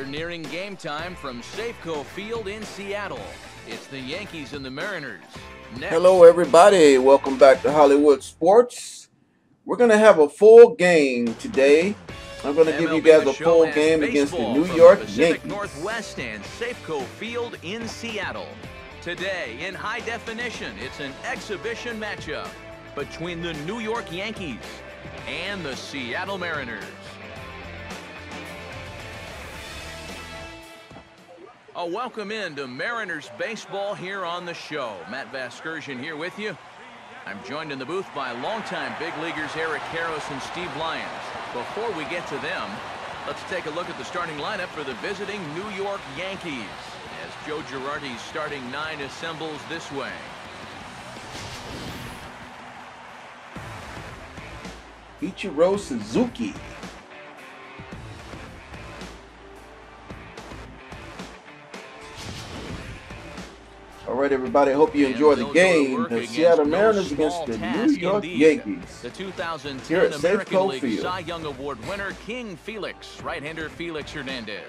We're nearing game time from Safeco Field in Seattle. It's the Yankees and the Mariners. Next. Hello, everybody. Welcome back to Hollywood Sports. We're going to have a full game today. I'm going to give you guys a full game against the New York Yankees. Northwest and Safeco Field in Seattle. Today, in high definition, it's an exhibition matchup between the New York Yankees and the Seattle Mariners. A welcome in to Mariners baseball here on the show. Matt Vasgersian here with you. I'm joined in the booth by longtime big leaguers Eric Karros and Steve Lyons. Before we get to them, let's take a look at the starting lineup for the visiting New York Yankees as Joe Girardi's starting nine assembles this way. Ichiro Suzuki. All right, everybody. I hope you enjoy the game. The Seattle Mariners against the New York Yankees. The 2010 here at American Safeco League Field. Cy Young Award winner King Felix, right-hander Felix Hernandez.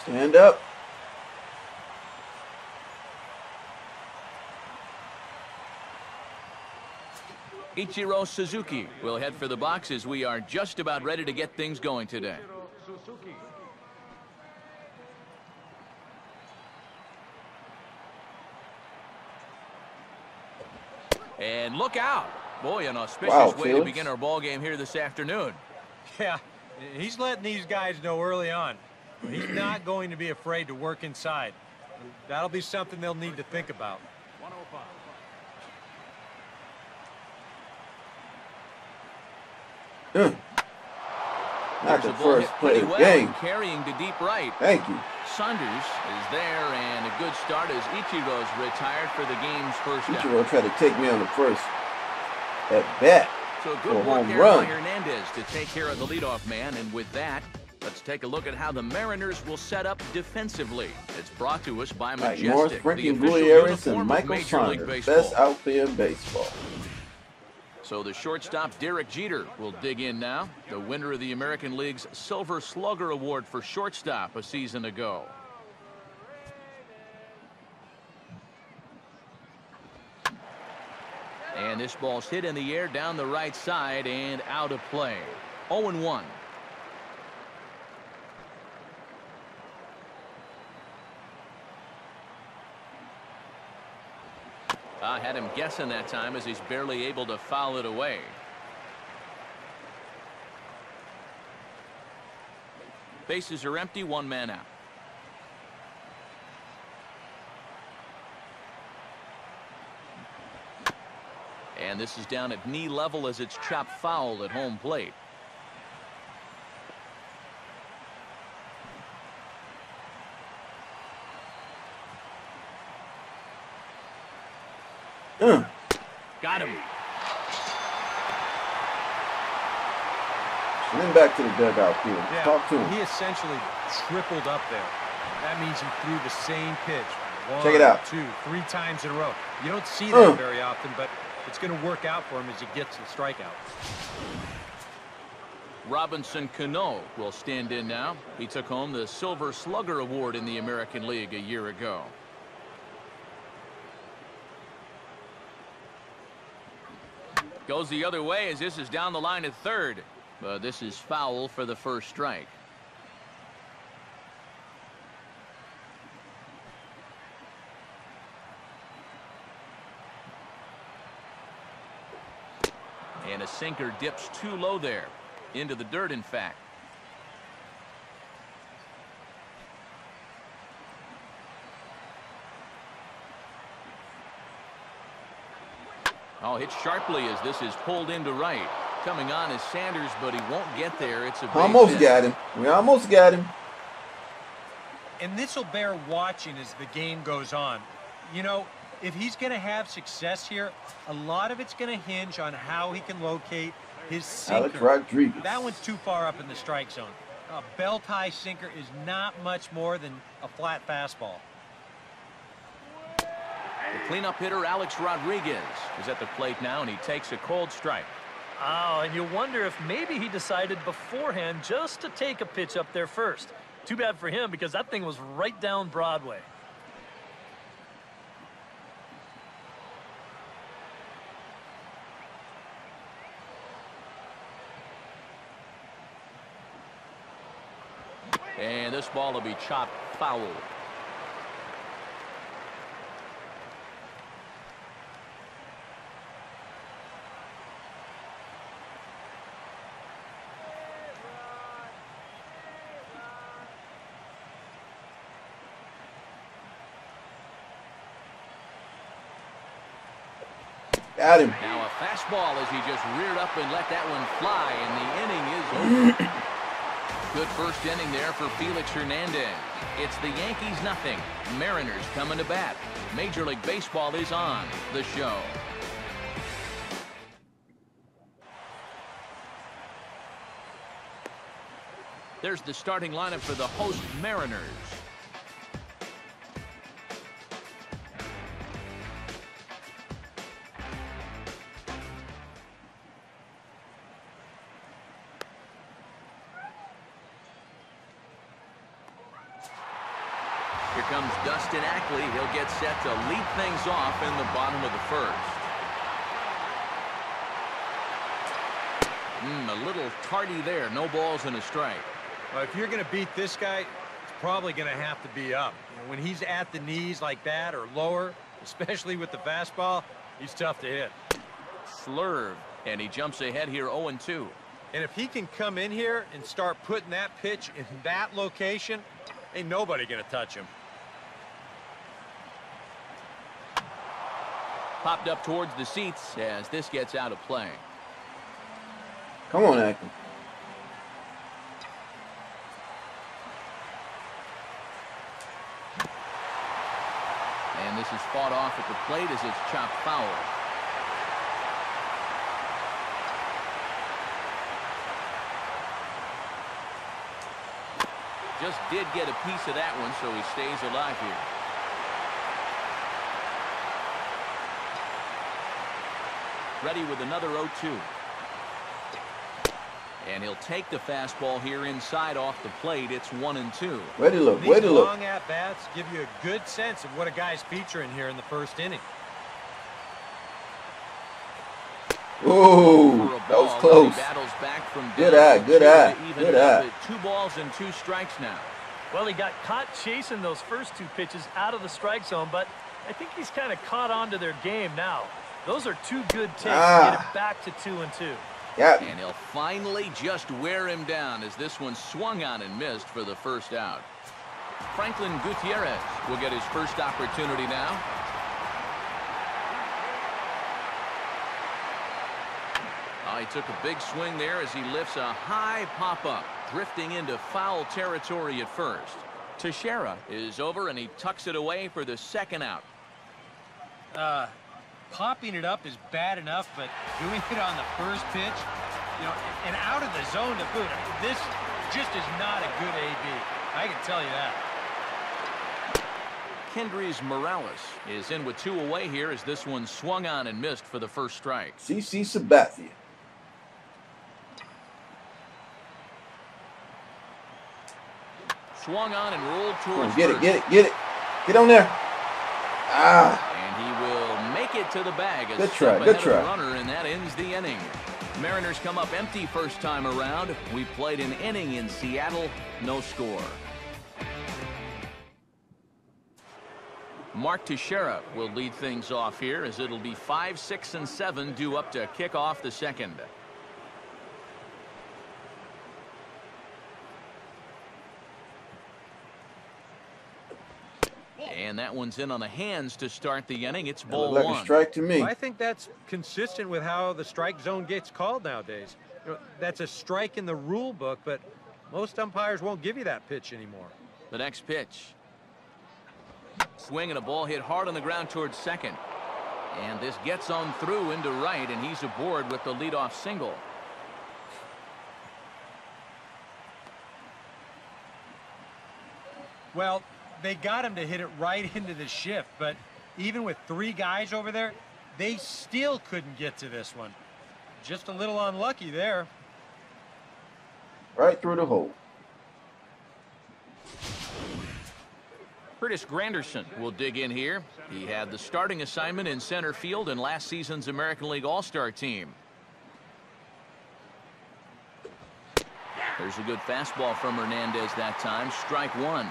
Stand up. Ichiro Suzuki will head for the box as we are just about ready to get things going today. And look out. Boy, an auspicious way to begin our ball game here this afternoon. Yeah, he's letting these guys know early on. He's not going to be afraid to work inside. That'll be something they'll need to think about. 105. Not the first play of the game. Carrying to deep right. Thank you. Saunders is there, and a good start as Ichiro's retired for the game's first out. Ichiro tried to take me on the first at bat. So good work there by Hernandez to take care of the leadoff man, and with that, let's take a look at how the Mariners will set up defensively. It's brought to us by Majestic, Morris, Frankie the official Gutierrez, uniform and of Michael Major League Saunders, Baseball. best outfield in baseball. So the shortstop Derek Jeter will dig in now, the winner of the American League's Silver Slugger Award for shortstop a season ago. And this ball's hit in the air down the right side and out of play. 0-1. I had him guessing that time as he's barely able to foul it away. Bases are empty, one man out. And this is down at knee level as it's chopped foul at home plate. Got him. Send him back to the dugout field. Yeah, Talk to him. He essentially tripled up there. That means he threw the same pitch. Check it out. 1, 2, 3 times in a row. You don't see that very often, but it's going to work out for him as he gets the strikeout. Robinson Cano will stand in now. He took home the Silver Slugger Award in the American League a year ago. Goes the other way as this is down the line at third. But this is foul for the first strike. And a sinker dips too low there. Into the dirt, in fact. Oh, hit sharply as this is pulled into right. Coming on is Sanders, but he won't get there. It's a base almost hit. got him. We almost got him. And this will bear watching as the game goes on. You know, if he's going to have success here, a lot of it's going to hinge on how he can locate his sinker. Alex Rodriguez. That one's too far up in the strike zone. A belt-high sinker is not much more than a flat fastball. The cleanup hitter, Alex Rodriguez, is at the plate now, and he takes a cold strike. Oh, and you wonder if maybe he decided beforehand just to take a pitch up there first. Too bad for him because that thing was right down Broadway. And this ball will be chopped foul. Got him. Now a fastball as he just reared up and let that one fly, and the inning is over. Good first inning there for Felix Hernandez. It's the Yankees nothing. Mariners coming to bat. Major League Baseball is on the show. There's the starting lineup for the host Mariners. Here comes Dustin Ackley. He'll get set to lead things off in the bottom of the first. A little tardy there. No balls and a strike. Well, if you're going to beat this guy, it's probably going to have to be up. You know, when he's at the knees like that or lower, especially with the fastball, he's tough to hit. Slurve, and he jumps ahead here 0-2. And if he can come in here and start putting that pitch in that location, ain't nobody going to touch him. Popped up towards the seats as this gets out of play. Come on, Ackley. And this is fought off at the plate as it's chopped foul. Just did get a piece of that one, so he stays alive here. Ready with another 0-2. And he'll take the fastball here inside off the plate. It's 1-2. Way to look. Way to look. These long at-bats give you a good sense of what a guy's featuring here in the first inning. Ooh, that was close. Good eye, good eye, good eye. 2 balls and 2 strikes now. Well, he got caught chasing those first 2 pitches out of the strike zone, but I think he's kind of caught on to their game now. Those are 2 good takes to get it back to 2-2. Yep. And he'll finally just wear him down as this one swung on and missed for the first out. Franklin Gutierrez will get his first opportunity now. He took a big swing there as he lifts a high pop-up, drifting into foul territory at first. Teixeira is over, and he tucks it away for the second out. Popping it up is bad enough, but doing it on the first pitch, you know, and out of the zone to boot, this just is not a good AB. I can tell you that. Kendrys Morales is in with 2 away here as this one swung on and missed for the first strike. CC Sabathia. Swung on and rolled towards Get first. it. Get on there. And he will make it to the bag. Good try, good try. Runner, and that ends the inning. Mariners come up empty first time around. We played an inning in Seattle, no score. Mark Teixeira will lead things off here as it'll be 5, 6, and 7 due up to kick off the second. And that one's in on the hands to start the inning. It's ball like 1. A strike to me. Well, I think that's consistent with how the strike zone gets called nowadays. You know, that's a strike in the rule book, but most umpires won't give you that pitch anymore. The next pitch. Swing and a ball hit hard on the ground towards second. And this gets on through into right, and he's aboard with the leadoff single. Well, they got him to hit it right into the shift, but Even with 3 guys over there, they still couldn't get to this one. Just a little unlucky there. Right through the hole. Curtis Granderson will dig in here. He had the starting assignment in center field in last season's American League All-Star team. There's a good fastball from Hernandez that time. Strike 1.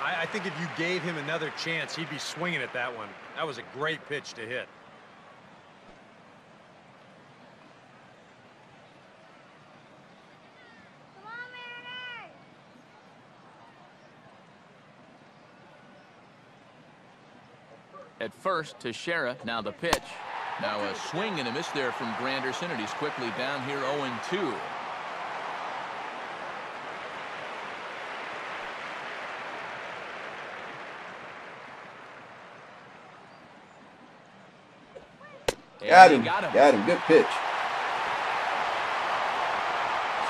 I think if you gave him another chance, he'd be swinging at that one. That was a great pitch to hit. At first, Teixeira, now the pitch. Now a swing and a miss there from Granderson, and he's quickly down here 0-2. Got him. Got him. Good pitch.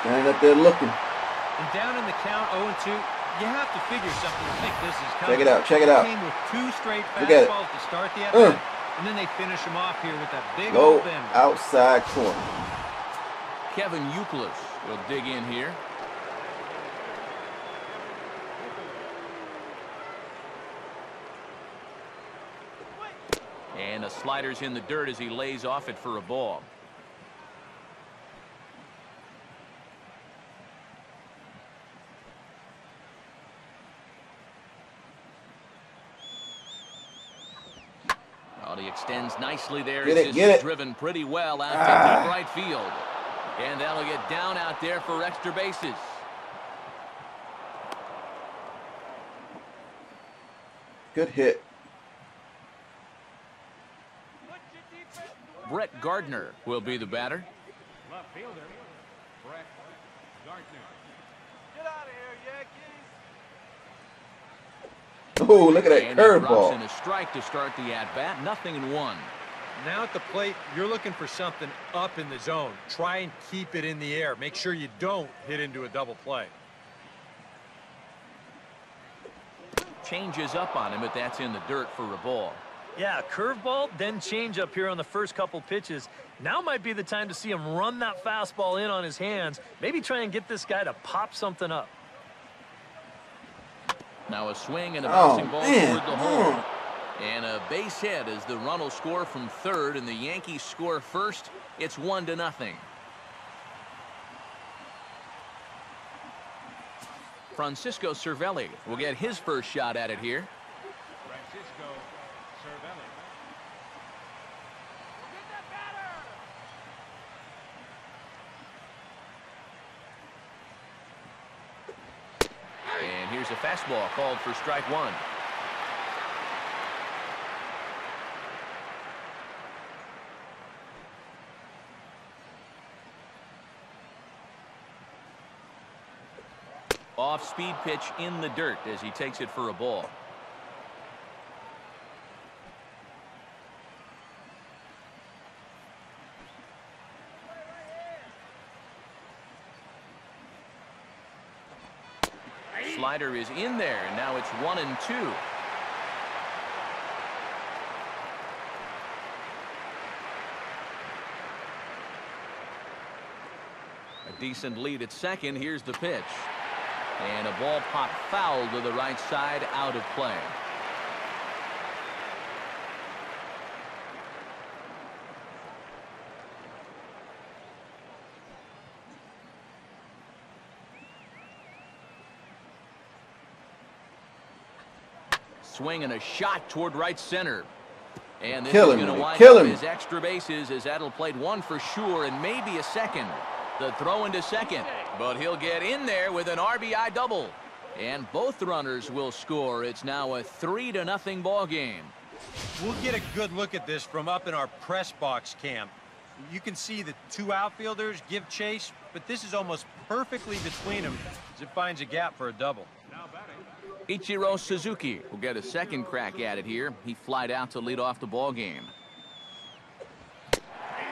Standing up there looking. And down in the count 0-2, you have to figure something to think this is coming. Check it out. Check it out. Came with 2 straight fastballs to start the at-bat, and then they finish him off here with that big Go old bender. outside corner. Kevin Youkilis will dig in here. And a slider's in the dirt as he lays off it for a ball. Well, he extends nicely there. Get it. Driven pretty well out to deep right field. And that'll get down out there for extra bases. Good hit. Brett Gardner will be the batter. Left fielder, Brett Gardner. Get out of here, Yankees. Oh, look at that And he drops curveball. in a strike to start the at-bat. 0-1. Now at the plate, you're looking for something up in the zone. Try and keep it in the air. Make sure you don't hit into a double play. Changes up on him, but that's in the dirt for a ball. Yeah, curveball, then change up here on the first couple pitches. Now might be the time to see him run that fastball in on his hands. Maybe try and get this guy to pop something up. Now a swing and a bouncing ball man. toward the hole. And a base hit as the run will score from third, and the Yankees score first. It's 1-0. Francisco Cervelli will get his first shot at it here. Francisco Cervelli. And here's a fastball called for strike 1. Off-speed pitch in the dirt as he takes it for a ball. Slider is in there, and now it's 1-2. A decent lead at second. Here's the pitch. And a ball popped foul to the right side, out of play. Swing and a shot toward right center. And this is going to wind up his extra bases as that'll played one for sure and maybe a second. The throw into second, but he'll get in there with an RBI double. And both runners will score. It's now a 3-0 ball game. We'll get a good look at this from up in our press box cam. You can see the 2 outfielders give chase, but this is almost perfectly between them as it finds a gap for a double. Now batting. Ichiro Suzuki will get a second crack at it here. He flied out to lead off the ball game.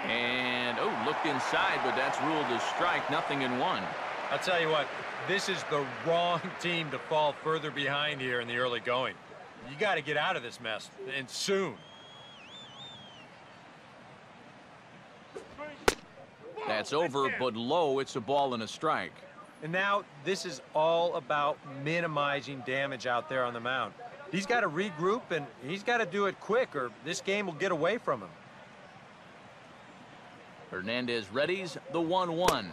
And, looked inside, but that's ruled a strike, 0-1. I'll tell you what, this is the wrong team to fall further behind here in the early going. You got to get out of this mess, and soon. That's over, but low. It's a ball and a strike. And now this is all about minimizing damage out there on the mound. He's got to regroup, and he's got to do it quick, or this game will get away from him. Hernandez readies the 1-1.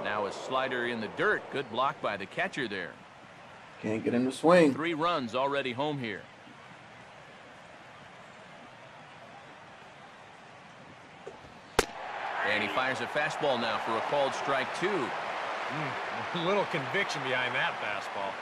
Now a slider in the dirt. Good block by the catcher there. Can't get him to swing. 3 runs already home here. And he fires a fastball now for a called strike 2. A little conviction behind that fastball.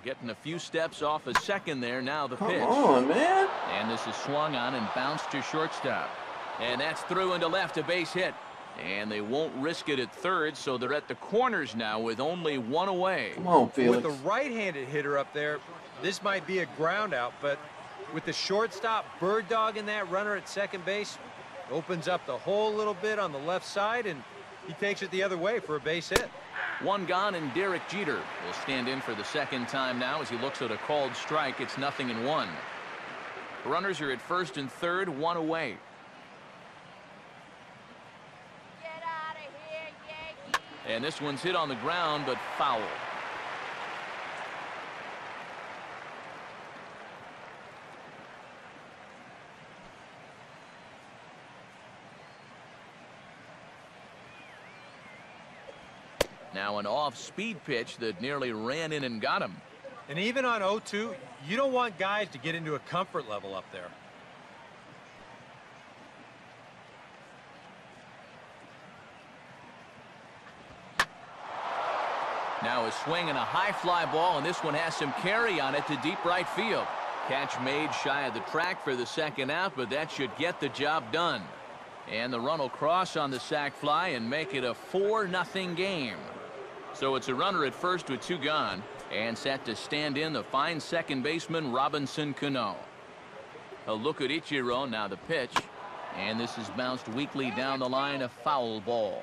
Getting a few steps off a second there. Now the pitch. Come on, man. And this is swung on and bounced to shortstop. And that's through into left, a base hit. And they won't risk it at third, so they're at the corners now with only 1 away. Come on, Felix. With the right-handed hitter up there, this might be a ground out, but with the shortstop bird dog in that runner at second base, opens up the hole a little bit on the left side, and he takes it the other way for a base hit. 1 gone, and Derek Jeter will stand in for the second time now as he looks at a called strike. It's 0-1. Runners are at first and third, 1 away. Get out of here, Yankees. And this one's hit on the ground, but foul. Now an off-speed pitch that nearly ran in and got him. And even on 0-2, you don't want guys to get into a comfort level up there. Now a swing and a high fly ball, and this one has some carry on it to deep right field. Catch made shy of the track for the second out, but that should get the job done. And the run will cross on the sac fly and make it a 4-0 game. So it's a runner at first with 2 gone, and set to stand in the fine second baseman Robinson Cano. A look at Ichiro, now the pitch, and this is bounced weakly down the line, a foul ball.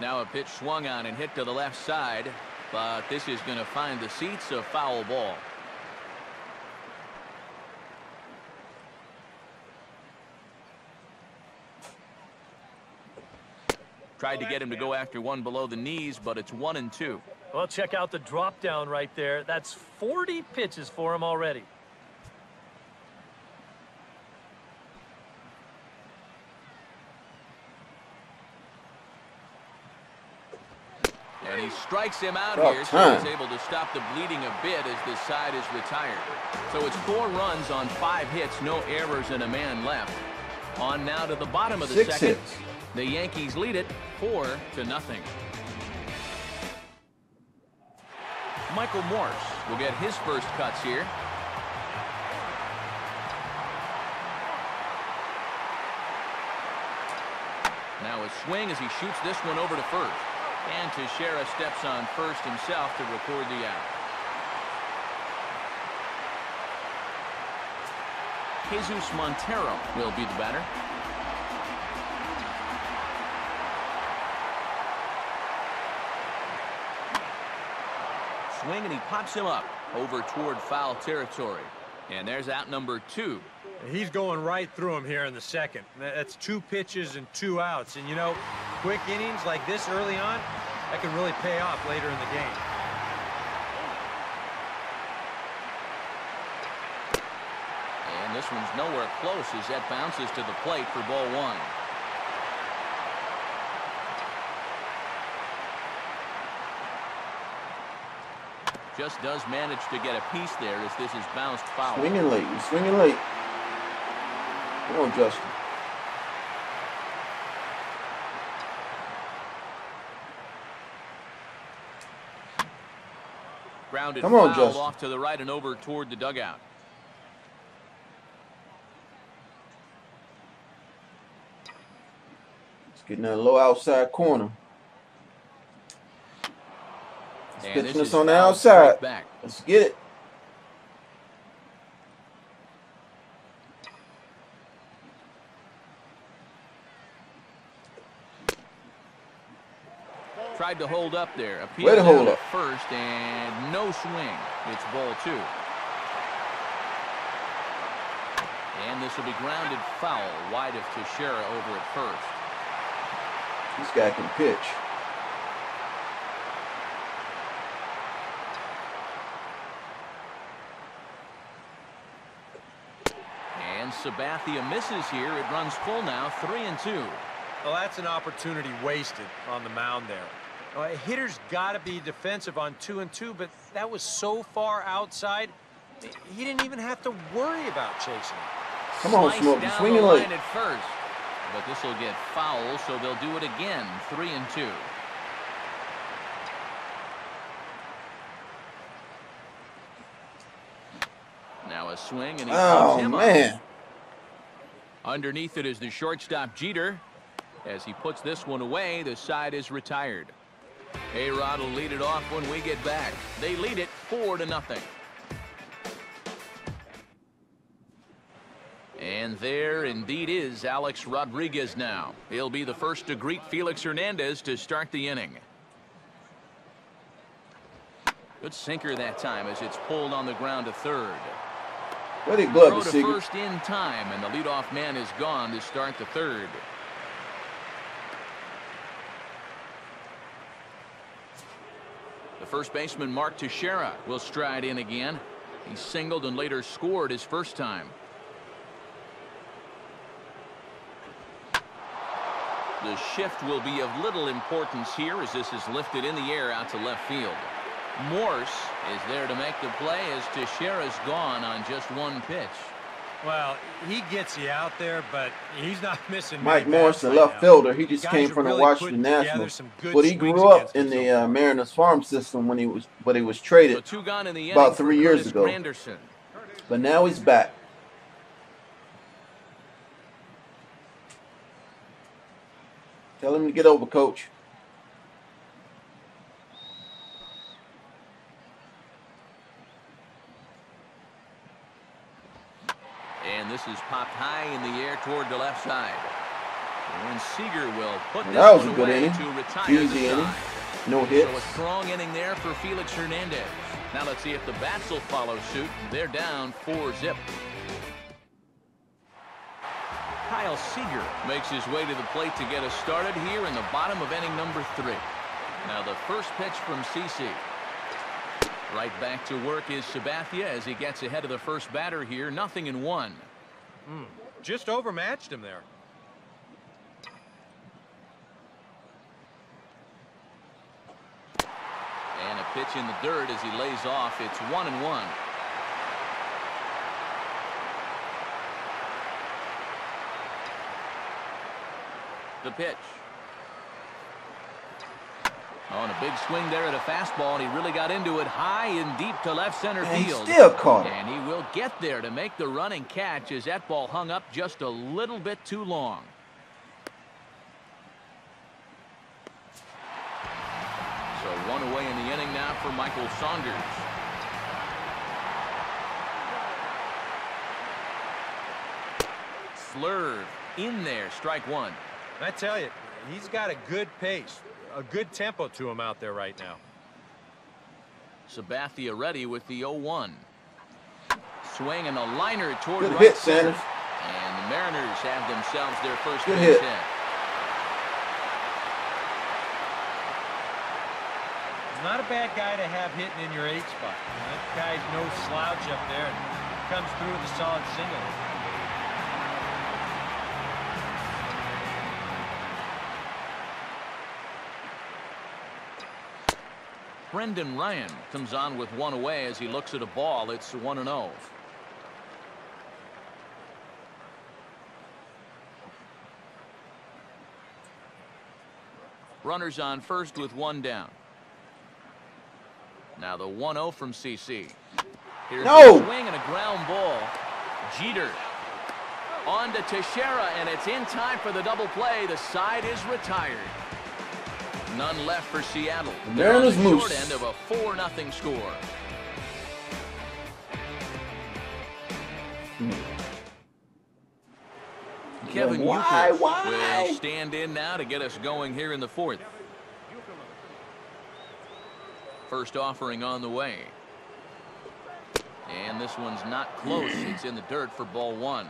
Now a pitch swung on and hit to the left side, but this is going to find the seats, a foul ball. Tried to get him to go after one below the knees, but it's 1-2. Well, check out the drop down right there. That's 40 pitches for him already. And he strikes him out About here, time. so he's able to stop the bleeding a bit as this side is retired. So it's 4 runs on 5 hits, no errors, and a man left. On now to the bottom of the 6 second. hits. The Yankees lead it 4-0. Michael Morse will get his first cuts here. Now a swing as he shoots this one over to first. And Teixeira steps on first himself to record the out. Jesus Montero will be the batter. Swing, and he pops him up over toward foul territory. And there's out number 2. He's going right through him here in the second. That's 2 pitches and 2 outs. And, you know, quick innings like this early on, that can really pay off later in the game. And this one's nowhere close as that bounces to the plate for ball 1. Just does manage to get a piece there as this is bounced foul. Swinging late. He's swinging late. Come on, Justin. Grounded Come on, foul Justin. off to the right and over toward the dugout. It's getting that low outside corner. Pitching us on the outside. Let's get it. Tried to hold up there. Way to hold up. First and no swing. It's ball 2. And this will be grounded foul wide of Teixeira over at first. This guy can pitch. And Sabathia misses here. It runs full now, 3-2. Well, that's an opportunity wasted on the mound there. A hitter's got to be defensive on 2-2, but that was so far outside, he didn't even have to worry about chasing it. Come on, Smoke, swinging late. At first, but this will get foul, so they'll do it again, 3-2. Now a swing, and he pops him up. Underneath it is the shortstop Jeter. As he puts this one away, the side is retired. A-Rod will lead it off when we get back. They lead it 4-0. And there indeed is Alex Rodriguez now. He'll be the first to greet Felix Hernandez to start the inning. Good sinker that time as it's pulled on the ground to third. Ready glove Throw to first in time, and the leadoff man is gone to start the third. The first baseman, Mark Teixeira, will stride in again. He singled and later scored his first time. The shift will be of little importance here as this is lifted in the air out to left field. Morse is there to make the play as Teixeira's gone on just one pitch. Well, he gets you out there, but he's not missing. Mike Morse, the left fielder, he just came from the Washington Nationals. But he grew up in the Mariners farm system when he was traded about 3 years ago. But now he's back. Tell him to get over, coach. And this is popped high in the air toward the left side. And Seager will put this that was one a good away inning. to retire Easy inning. No hits. So a strong inning there for Felix Hernandez. Now let's see if the bats will follow suit. They're down 4-0. Kyle Seager makes his way to the plate to get us started here in the bottom of inning number 3. Now the first pitch from CC. Right back to work is Sabathia as he gets ahead of the first batter here. 0-1. Just overmatched him there. And a pitch in the dirt as he lays off. It's 1-1. The pitch. Oh, and a big swing there at a fastball, and he really got into it high and deep to left center field. He still caught it. And he will get there to make the running catch as that ball hung up just a little bit too long. So one away in the inning now for Michael Saunders. Slurve in there, strike one. I tell you, he's got a good pace, a good tempo to him out there right now. Sabathia ready with the 0-1. Swing and a liner toward good right hit, center. Sanders. And the Mariners have themselves their first good base hit. He's not a bad guy to have hitting in your 8 spot. That guy's no slouch up there and comes through with a solid single. Brendan Ryan comes on with one away as he looks at a ball. It's 1-0. Runners on first with one down. Now the 1-0 from CC. Here's a swing and a ground ball. Jeter on to Teixeira, and it's in time for the double play. The side is retired. None left for Seattle. Mariners They're on the Moose. short end of a 4-0 score. Kevin Euclid will stand in now to get us going here in the 4th. First offering on the way. And this one's not close. It's in the dirt for ball 1.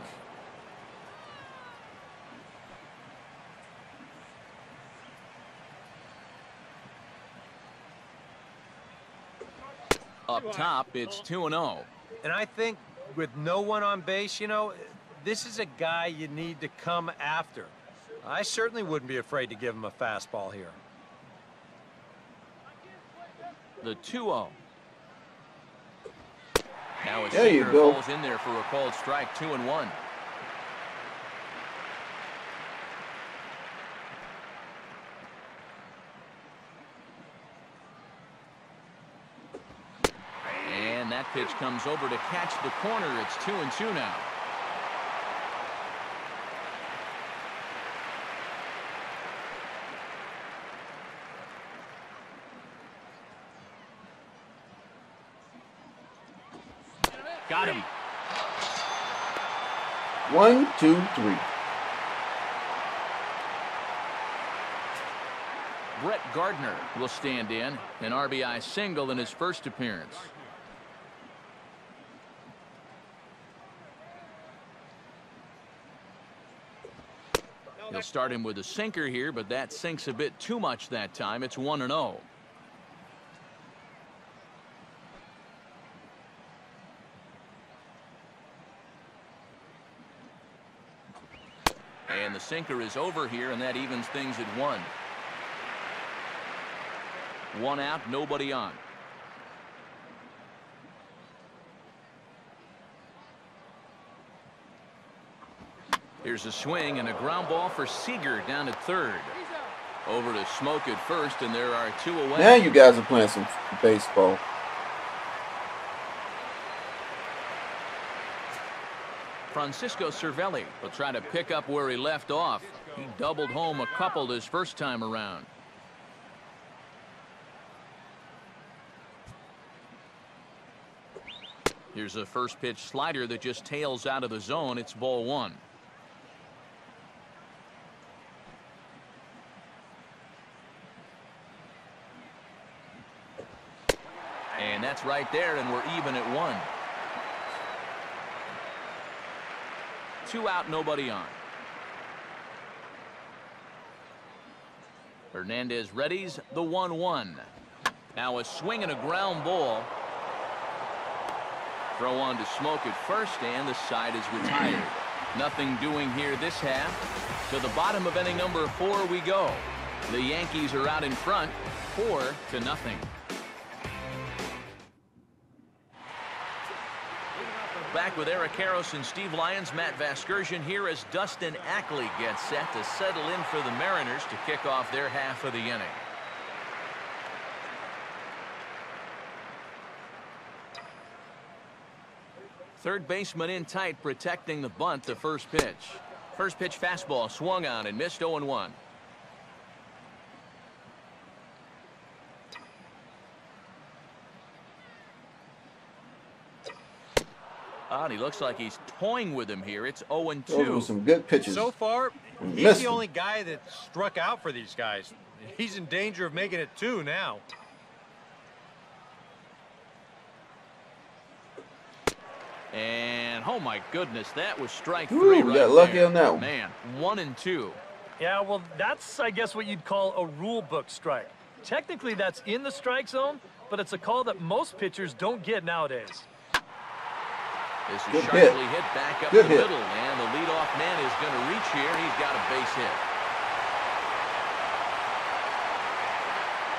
Up top, it's 2-0. And I think with no one on base, you know, this is a guy you need to come after. I certainly wouldn't be afraid to give him a fastball here. The 2-0. Now a There you sinker go. falls in there for a called strike. 2-1. And that pitch comes over to catch the corner. It's 2-2 now. Got him. 1, 2, 3. Brett Gardner will stand in. An RBI single in his first appearance. He'll start him with a sinker here, but that sinks a bit too much that time. It's 1-0. And the sinker is over here, and that evens things at 1. 1 out, nobody on. Here's a swing and a ground ball for Seager down at 3rd. Over to Smoke at 1st, and there are 2 away. Now you guys are playing some baseball. Francisco Cervelli will try to pick up where he left off. He doubled home a couple his first time around. Here's a first pitch slider that just tails out of the zone. It's ball 1. And that's right there, and we're even at 1. 2 out, nobody on. Hernandez readies the 1-1. Now a swing and a ground ball. Throw on to Smoke at 1st, and the side is retired. Nothing doing here this half. To the bottom of inning number 4 we go. The Yankees are out in front, 4-0. Back with Eric Karros and Steve Lyons, Matt Vasgersian here as Dustin Ackley gets set to settle in for the Mariners to kick off their half of the inning. Third baseman in tight, protecting the bunt. The first pitch. First pitch fastball swung on and missed. 0-1. And he looks like he's toying with him here. It's 0-2. Those were some good pitches. So far, he's the only guy that struck out for these guys. He's in danger of making it 2 now. And oh my goodness, that was strike 3 Ooh, right got lucky there. on that one. Man, 1-2. Yeah, well, that's, I guess, what you'd call a rule book strike. Technically, that's in the strike zone, but it's a call that most pitchers don't get nowadays. This is Good sharply hit. hit back up Good the hit. middle, and the leadoff man is going to reach here. He's got a base hit.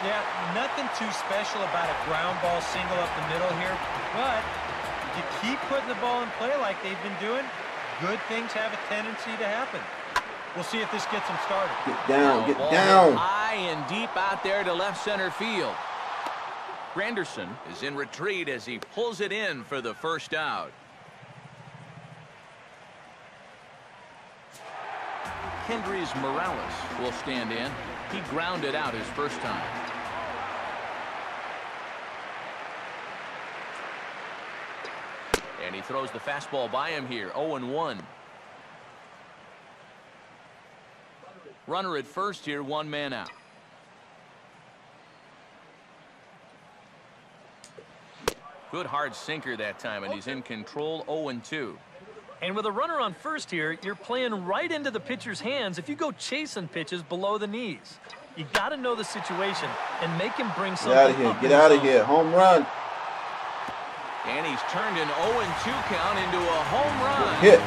Yeah, nothing too special about a ground ball single up the middle here, but if you keep putting the ball in play like they've been doing, good things have a tendency to happen. We'll see if this gets them started. Get down, get Ball down. hit high and deep out there to left center field. Granderson is in retreat as he pulls it in for the first out. Kendrys Morales will stand in. He grounded out his first time. And he throws the fastball by him here. 0-1. Runner at first here, one man out. Good hard sinker that time, and he's in control. 0-2. And with a runner on first here, you're playing right into the pitcher's hands if you go chasing pitches below the knees. You got to know the situation and make him bring something up. Get out of here. Get out of here. Home run. And he's turned an 0-2 count into a home run. Hit.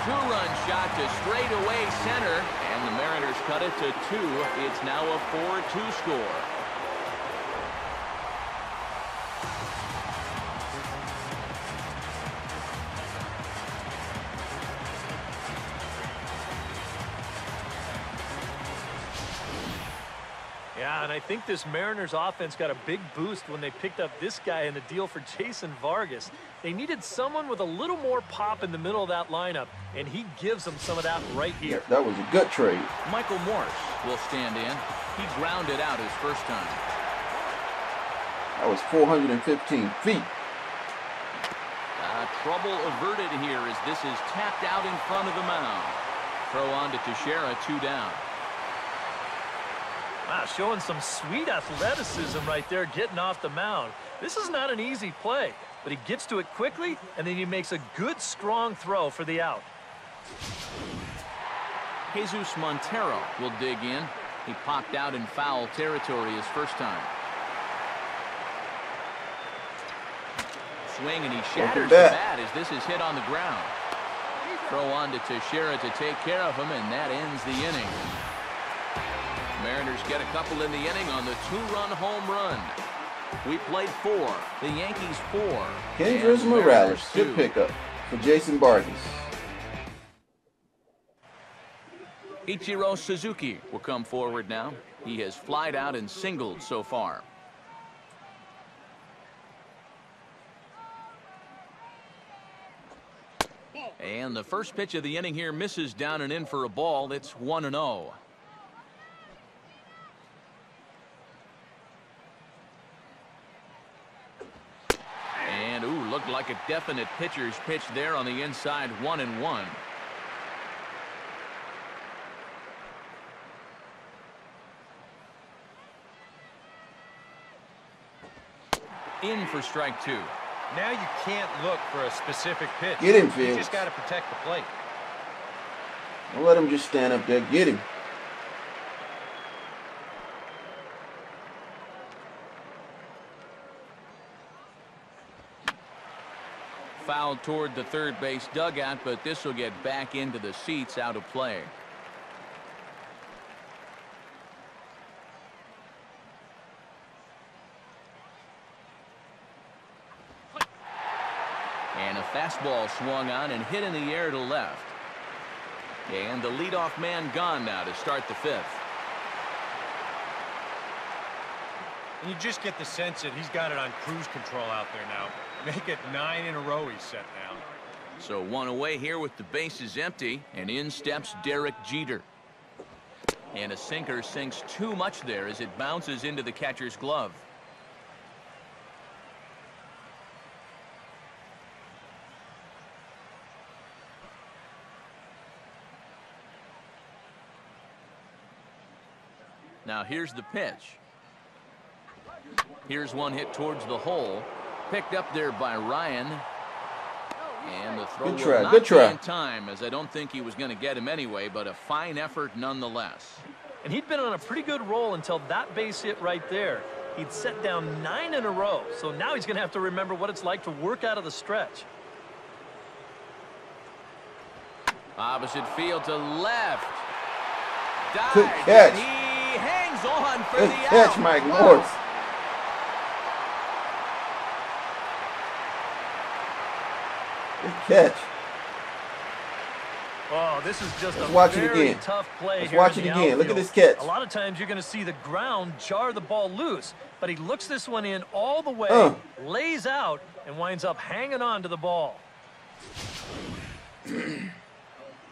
Two-run shot to straightaway center, and the Mariners cut it to 2. It's now a 4-2 score. Yeah, and I think this Mariners offense got a big boost when they picked up this guy in the deal for Jason Vargas. They needed someone with a little more pop in the middle of that lineup, and he gives them some of that right here. Yeah, that was a good trade. Michael Morse will stand in. He grounded out his first time. That was 415 feet. Trouble averted here as this is tapped out in front of the mound. Throw on to Teixeira, 2 down. Wow, showing some sweet athleticism right there, getting off the mound. This is not an easy play, but he gets to it quickly, and then he makes a good, strong throw for the out. Jesus Montero will dig in. He popped out in foul territory his first time. Swing, and he shatters the bat as this is hit on the ground. Throw on to Teixeira to take care of him, and that ends the inning. Mariners get a couple in the inning on the 2-run home run. We played 4. The Yankees 4. Kendrys Morales, good pickup for Jason Vargas. Ichiro Suzuki will come forward now. He has flied out and singled so far. And the first pitch of the inning here misses down and in for a ball. It's 1-0. And, ooh, looked like a definite pitcher's pitch there on the inside. 1-1. In for strike 2. Now you can't look for a specific pitch. Get him, You Fields. just got to protect the plate. Don't let him just stand up there. Get him. Fouled toward the third base dugout, but this will get back into the seats, out of play. And a fastball swung on and hit in the air to left. And the leadoff man gone now to start the 5th. And you just get the sense that he's got it on cruise control out there now. Make it 9 in a row he's set now. So 1 away here with the bases empty, and in steps Derek Jeter. And a sinker sinks too much there as it bounces into the catcher's glove. Now here's the pitch. Here's one hit towards the hole. Picked up there by Ryan. And the throw will not be in time, as I don't think he was going to get him anyway, but a fine effort nonetheless. And he'd been on a pretty good roll until that base hit right there. He'd set down 9 in a row, so now he's going to have to remember what it's like to work out of the stretch. Opposite field to left. Good Dives, catch. and he hangs on for Good the catch, out. Mike Morse. Good catch. Oh, this is just a watch it very again. tough play. Let's here watch in it the again. Look at outfield. this catch. A lot of times you're going to see the ground jar the ball loose, but he looks this one in all the way, lays out, and winds up hanging on to the ball.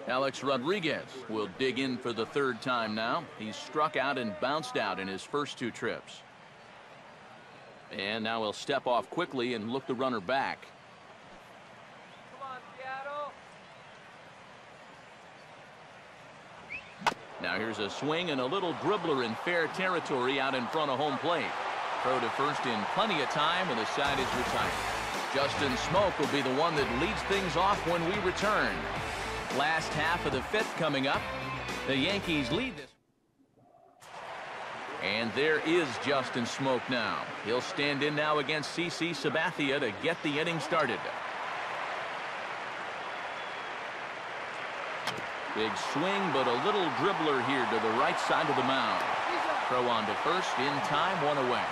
Alex Rodriguez will dig in for the third time now. He's struck out and bounced out in his first 2 trips. And now he'll step off quickly and look the runner back. Come on, Seattle. Now here's a swing and a little dribbler in fair territory out in front of home plate. Throw to first in plenty of time, and the side is retired. Justin Smoke will be the one that leads things off when we return. Last half of the 5th coming up. The Yankees lead this. And there is Justin Smoke now. He'll stand in now against CC Sabathia to get the inning started. Big swing, but a little dribbler here to the right side of the mound. Throw on to first in time, 1 away.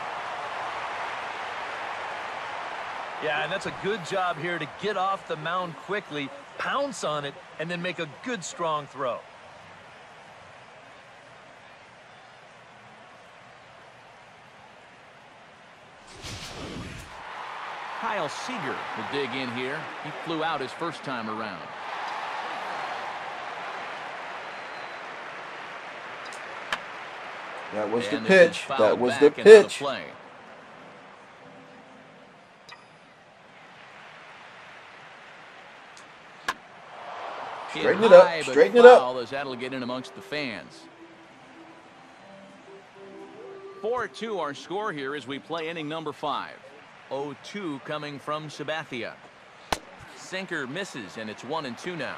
Yeah, and that's a good job here to get off the mound quickly, pounce on it, and then make a good strong throw. Kyle Seager will dig in here. He flew out his first time around. That was the And pitch. this is That fouled was back the and out of pitch. play. Straighten it up. High, but Straighten it up. foul, as that'll get in amongst the fans. 4-2 our score here as we play inning number 5. 0-2 coming from Sabathia. Sinker misses, and it's 1-2 now.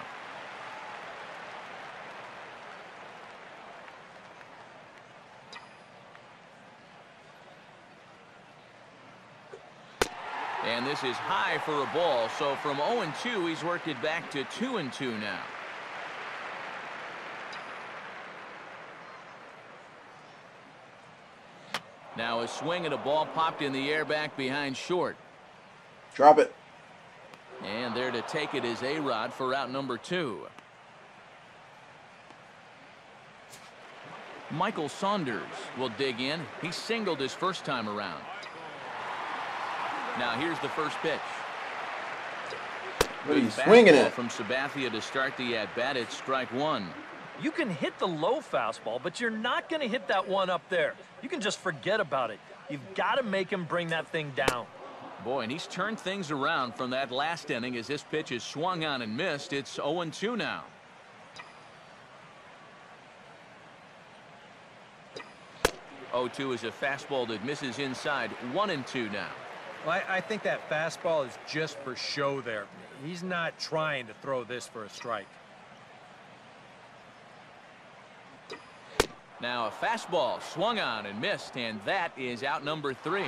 And this is high for a ball, so from 0-2 he's worked it back to 2-2 now. Now a swing and a ball popped in the air back behind short. Drop it. And there to take it is A-Rod for out number 2. Michael Saunders will dig in. He singled his first time around. Now here's the first pitch. What are you Good swinging fastball at? from Sabathia to start the at-bat. It's strike 1. You can hit the low fastball, but you're not going to hit that one up there. You can just forget about it. You've got to make him bring that thing down. Boy, and he's turned things around from that last inning as this pitch is swung on and missed. It's 0-2 now. Oh-2 is a fastball that misses inside. 1-2 now. Well, I think that fastball is just for show there. He's not trying to throw this for a strike. Now a fastball swung on and missed, and that is out number 3.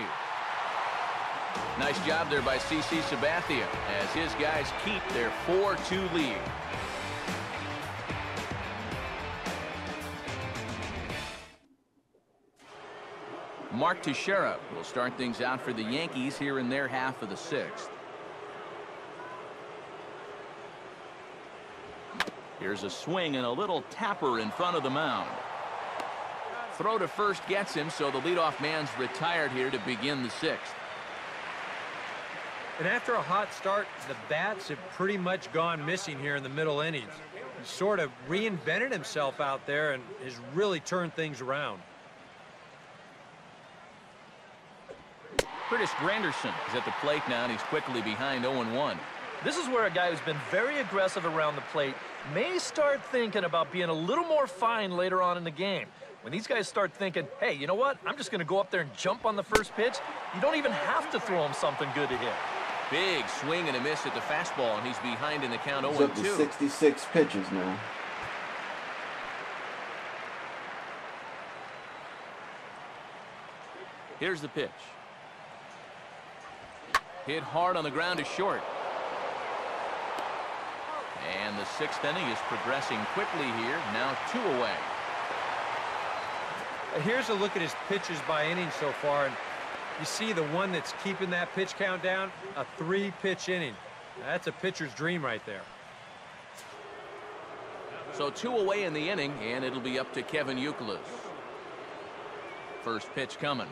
Nice job there by CC Sabathia as his guys keep their 4-2 lead. Mark Teixeira will start things out for the Yankees here in their half of the 6th. Here's a swing and a little tapper in front of the mound. Throw to first gets him, so the leadoff man's retired here to begin the 6th. And after a hot start, the bats have pretty much gone missing here in the middle innings. He's sort of reinvented himself out there and has really turned things around. Curtis Granderson is at the plate now, and he's quickly behind 0-1. This is where a guy who's been very aggressive around the plate may start thinking about being a little more fine later on in the game. When these guys start thinking, hey, you know what? I'm just going to go up there and jump on the first pitch. You don't even have to throw him something good to hit. Big swing and a miss at the fastball, and he's behind in the count 0-2. He's up to 66 pitches now. Here's the pitch. Hit hard on the ground to short. And the 6th inning is progressing quickly here. Now 2 away. Here's a look at his pitches by inning so far, and you see the one that's keeping that pitch count down, a 3-pitch inning. That's a pitcher's dream right there. So 2 away in the inning, and it'll be up to Kevin Youkilis. First pitch coming.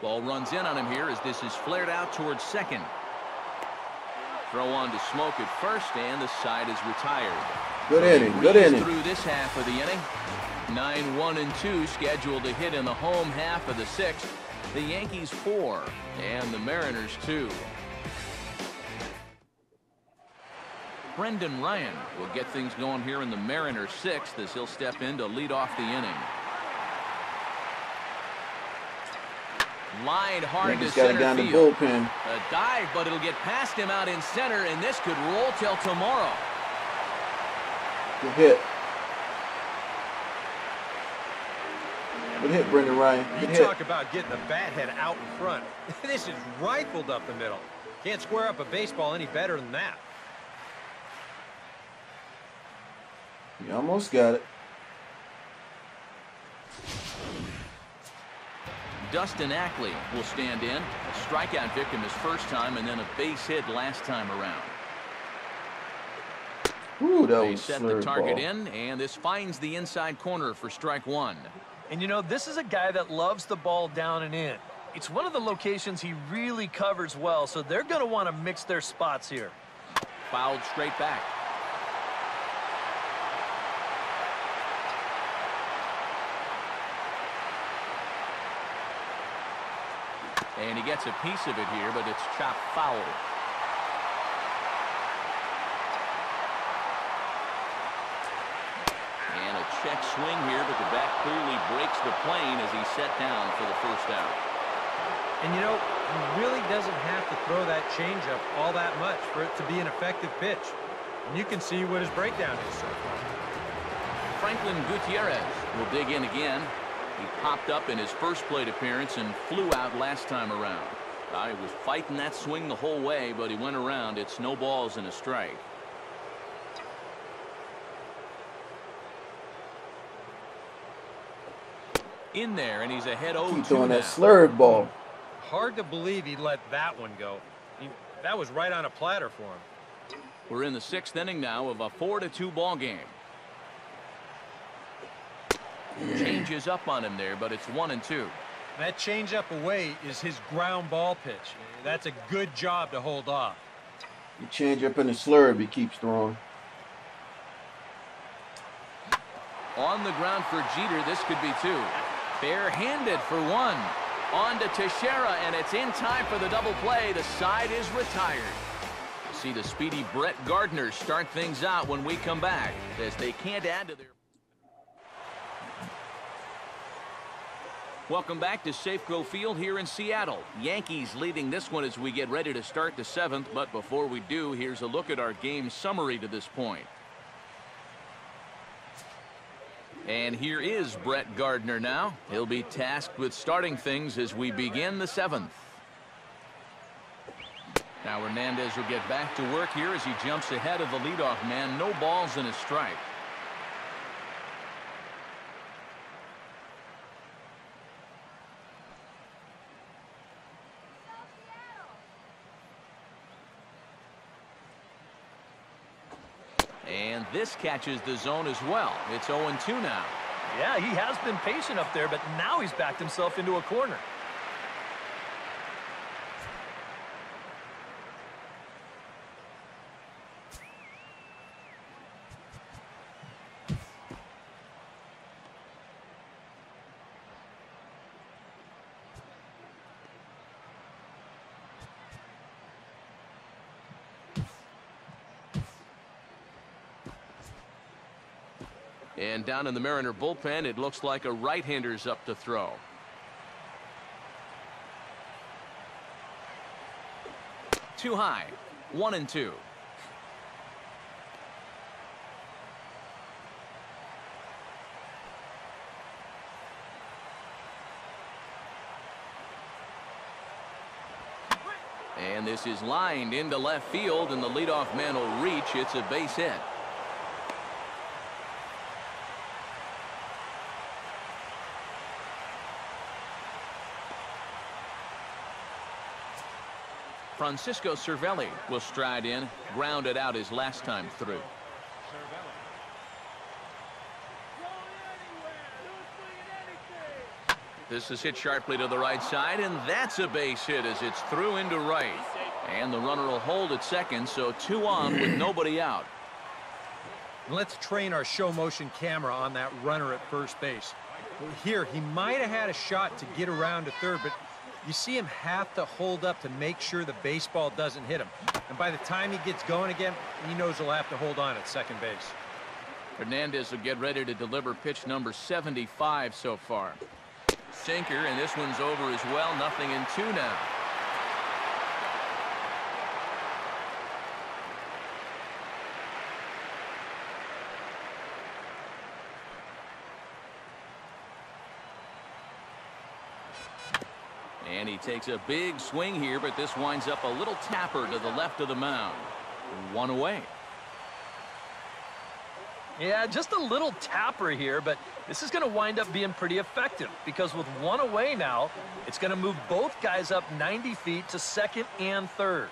Ball runs in on him here as this is flared out towards second. Throw on to Smoke at first, and the side is retired. Good inning, good inning. Through this half of the inning. 9-1-2 scheduled to hit in the home half of the sixth. The Yankees 4 and the Mariners 2. Brendan Ryan will get things going here in the Mariners 6th as he'll step in to lead off the inning. Line hard to center field. A dive, but it'll get past him out in center, and this could roll till tomorrow. Good hit. Good hit, Brendan Ryan. Good hit. Talk about getting the bat head out in front. This is rifled up the middle. Can't square up a baseball any better than that. You almost got it. Dustin Ackley will stand in. A strikeout victim his first time, and then a base hit last time around. Ooh, that they was set the target ball. in, and this finds the inside corner for strike one. And you know, this is a guy that loves the ball down and in. It's one of the locations he really covers well, so they're going to want to mix their spots here. Fouled straight back. And he gets a piece of it here, but it's chopped foul. And a check swing here, but the bat clearly breaks the plane as he's set down for the first out. And you know, he really doesn't have to throw that changeup all that much for it to be an effective pitch. And you can see what his breakdown is so far. Franklin Gutierrez will dig in again. He popped up in his first plate appearance and flew out last time around. He was fighting that swing the whole way, but he went around. It's no balls and a strike. In there, and he's ahead 0-2 Keep throwing now. that slurve ball. Hard to believe he let that one go. That was right on a platter for him. We're in the sixth inning now of a 4-2 ball game. Changes up on him there, but it's 1-2. That changeup away is his ground ball pitch. That's a good job to hold off. You change up in the slurve, he keeps throwing. On the ground for Jeter, this could be two. Bare-handed for one. On to Teixeira, and it's in time for the double play. The side is retired. See the speedy Brett Gardner start things out when we come back, as they can't add to their... Welcome back to Safeco Field here in Seattle. Yankees leading this one as we get ready to start the seventh. But before we do, here's a look at our game summary to this point. And here is Brett Gardner now. He'll be tasked with starting things as we begin the seventh. Now Hernandez will get back to work here as he jumps ahead of the leadoff man. No balls and a strike. And this catches the zone as well. It's 0-2 now. Yeah, he has been patient up there, but now he's backed himself into a corner. And down in the Mariner bullpen, it looks like a right-hander's up to throw. Too high. 1-2. And this is lined into left field, and the leadoff man will reach. It's a base hit. Francisco Cervelli will stride in, grounded out his last time through. This is hit sharply to the right side, and that's a base hit as it's through into right. And the runner will hold at second, so 2 on with nobody out. Let's train our show motion camera on that runner at first base. Here, he might have had a shot to get around to third, but you see him have to hold up to make sure the baseball doesn't hit him. And by the time he gets going again, he knows he'll have to hold on at second base. Hernandez will get ready to deliver pitch number 75 so far. Sinker, and this one's over as well. 0-2 now. And he takes a big swing here, but this winds up a little tapper to the left of the mound. 1 away. Yeah, just a little tapper here, but this is going to wind up being pretty effective because with 1 away now, it's going to move both guys up 90 feet to second and third.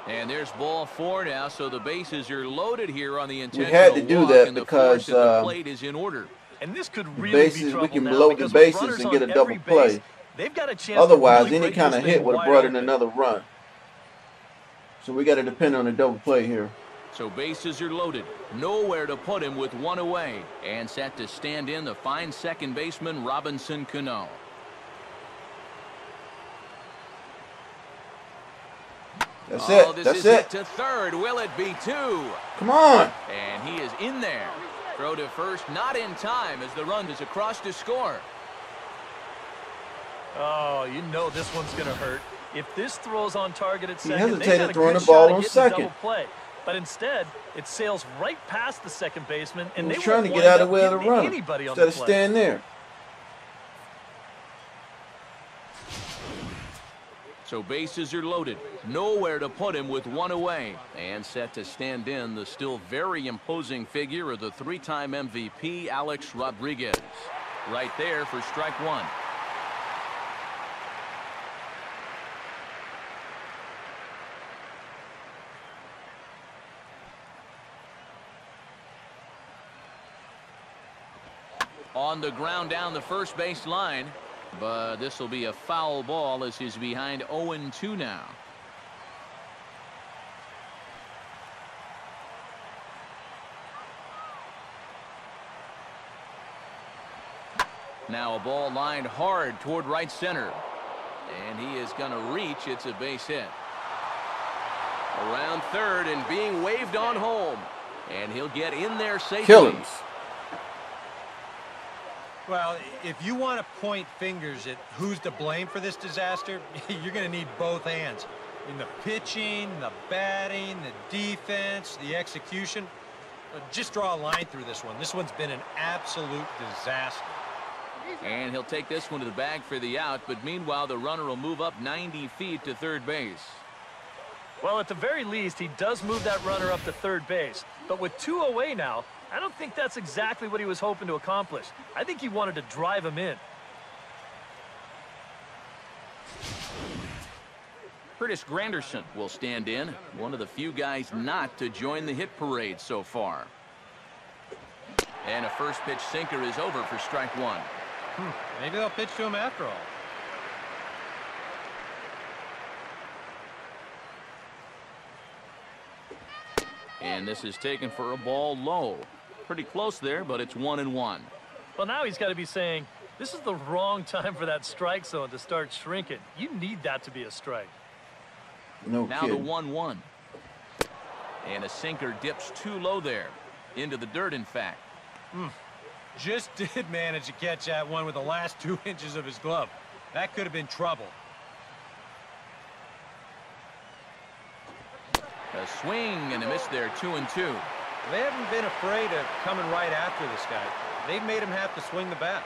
And there's ball 4 now, so the bases are loaded here on the intentional We had to do walk, that and the because force at the plate is in order. And this could really be trouble we can now blow the because with bases runners and get a on double every play. base, they've got a chance Otherwise, to really any break kind this of thing hit would have wide brought in open. another run. So we got to depend on a double play here. So bases are loaded. Nowhere to put him with 1 away. And set to stand in the fine second baseman, Robinson Cano. That's it. This That's is it. hit to third. Will it be 2? Come on. And he is in there. Throw to first, not in time as the run is across to score. Oh, you know this one's going to hurt. If this throws on target at second, hesitated they got a throwing good the ball shot on at getting second. double play. But instead, it sails right past the second baseman, and He they was trying to won't get out wind of the way up of the getting runner anybody on instead the of play. staying there. So bases are loaded. Nowhere to put him with 1 away. And set to stand in the still very imposing figure of the 3-time MVP, Alex Rodriguez. Right there for strike 1. On the ground down the first base line. But this will be a foul ball as he's behind 0-2 now. Now a ball lined hard toward right center. And he is going to reach. It's a base hit. Around third and being waved on home. And he'll get in there safely. Killings. Well, if you want to point fingers at who's to blame for this disaster, you're going to need both hands. In the pitching, the batting, the defense, the execution. Just draw a line through this one. This one's been an absolute disaster. And he'll take this one to the bag for the out, but meanwhile the runner will move up 90 feet to third base. Well, at the very least, he does move that runner up to third base. But with 2 away now, I don't think that's exactly what he was hoping to accomplish. I think he wanted to drive him in. Curtis Granderson will stand in, one of the few guys not to join the hit parade so far. And a first pitch sinker is over for strike 1. Maybe they'll pitch to him after all. And this is taken for a ball low. Pretty close there, but it's 1-1. Well, now he's got to be saying, this is the wrong time for that strike zone to start shrinking. You need that to be a strike. No now kidding. the 1-1. And a sinker dips too low there. Into the dirt, in fact. Just did manage to catch that one with the last 2 inches of his glove. That could have been trouble. A swing and a miss there, 2-2. They haven't been afraid of coming right after this guy. They've made him have to swing the bat.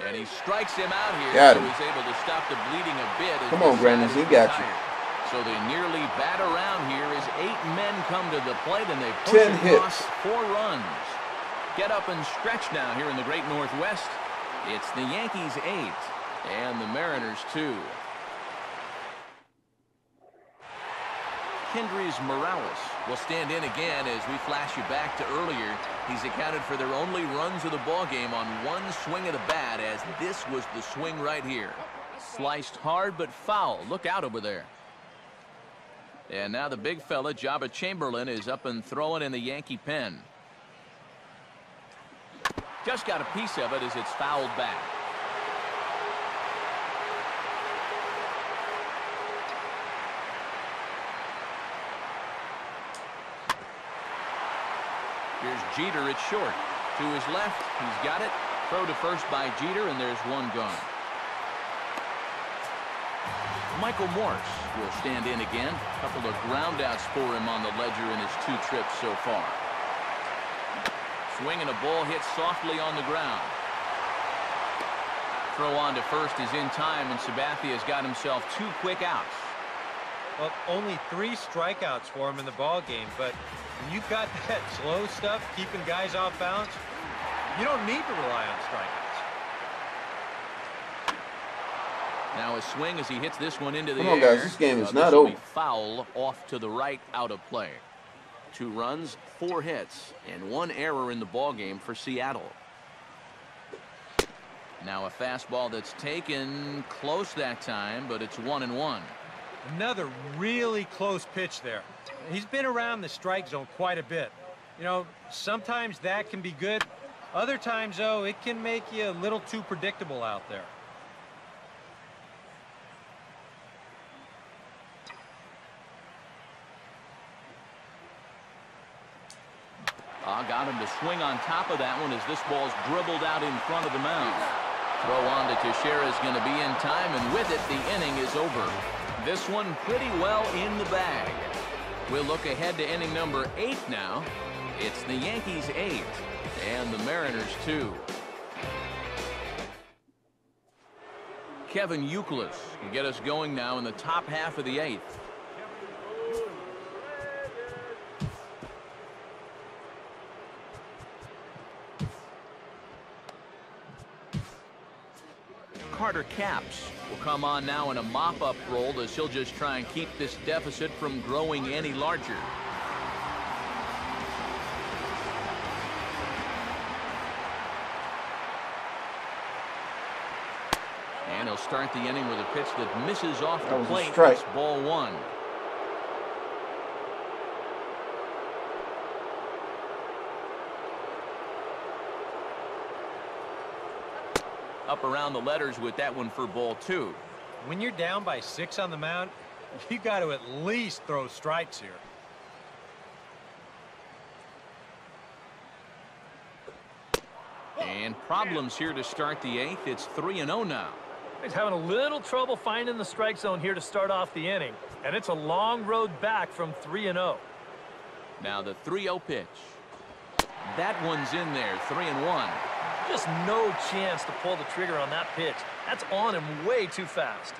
And he strikes him out here, Got so him. he's able to stop the bleeding a bit. As Come on, the Brandon, side he is got you. retired. So they nearly bat around here as 8 men come to the plate, and they push 10 across hits. 4 runs. Get up and stretch now here in the great Northwest. It's the Yankees 8 And the Mariners 2. Kendrys Morales will stand in again as we flash you back to earlier. He's accounted for their only runs of the ball game on one swing of the bat, as this was the swing right here. Sliced hard but foul. Look out over there. And now the big fella, Jabba Chamberlain, is up and throwing in the Yankee pen. Just got a piece of it as it's fouled back. Here's Jeter at short. To his left, he's got it. Throw to first by Jeter, and there's one gone. Michael Morse will stand in again. A couple of groundouts for him on the ledger in his 2 trips so far. Swing and a ball hit softly on the ground. Throw on to first is in time, and Sabathia's got himself 2 quick outs. Well, only 3 strikeouts for him in the ball game, but when you've got that slow stuff keeping guys off balance, you don't need to rely on strikeouts. Now a swing as he hits this one into the Come air. on, guys, this game is not will over. be foul off to the right, out of play. 2 runs, 4 hits, and 1 error in the ball game for Seattle. Now a fastball that's taken close that time, but it's 1-1. Another really close pitch there. He's been around the strike zone quite a bit. You know, sometimes that can be good. Other times, though, it can make you a little too predictable out there. Got him to swing on top of that one as this ball's dribbled out in front of the mound. Throw on to Teixeira is going to be in time, and with it, the inning is over. This one pretty well in the bag. We'll look ahead to inning number 8 now. It's the Yankees 8 and the Mariners 2. Kevin Youkilis will get us going now in the top half of the 8th. Carter Capps will come on now in a mop-up role as he'll just try and keep this deficit from growing any larger. And he'll start the inning with a pitch that misses off the plate. It's ball 1. Up around the letters with that one for ball 2. When you're down by 6 on the mound, you got to at least throw strikes here. And problems here to start the 8th. It's 3-0 now. He's having a little trouble finding the strike zone here to start off the inning, and it's a long road back from 3-0. Now the 3-0 pitch. That one's in there, 3-1. Just no chance to pull the trigger on that pitch. That's on him way too fast.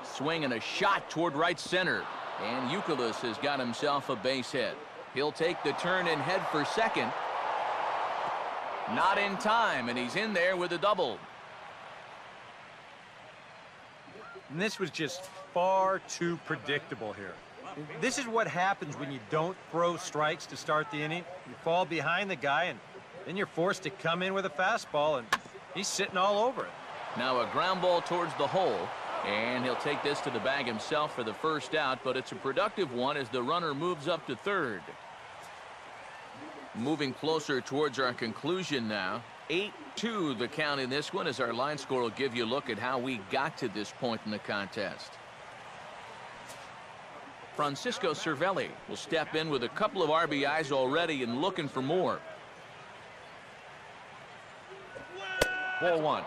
Swing and a shot toward right center. And Youkilis has got himself a base hit. He'll take the turn and head for second. Not in time, and he's in there with a double. And this was just far too predictable here. This is what happens when you don't throw strikes to start the inning. You fall behind the guy, and then you're forced to come in with a fastball, and he's sitting all over it. Now a ground ball towards the hole, and he'll take this to the bag himself for the first out, but it's a productive one as the runner moves up to third. Moving closer towards our conclusion now. 8-2 the count in this one, as our line score will give you a look at how we got to this point in the contest. Francisco Cervelli will step in with a couple of RBIs already and looking for more. Ball 1.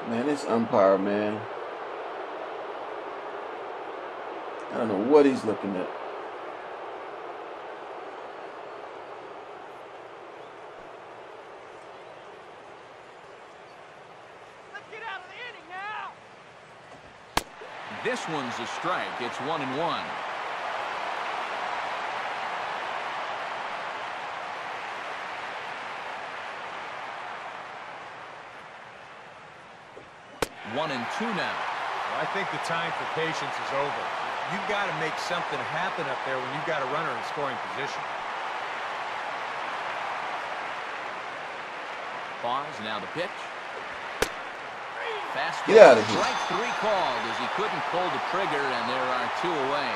Man, this umpire, man. I don't know what he's looking at. this one's a strike. It's 1-1. One and two now. Well, I think the time for patience is over. You've got to make something happen up there when you've got a runner in scoring position. Pause, now the pitch. Fast. Get out of here. Strike three called as he couldn't pull the trigger, and there are two away.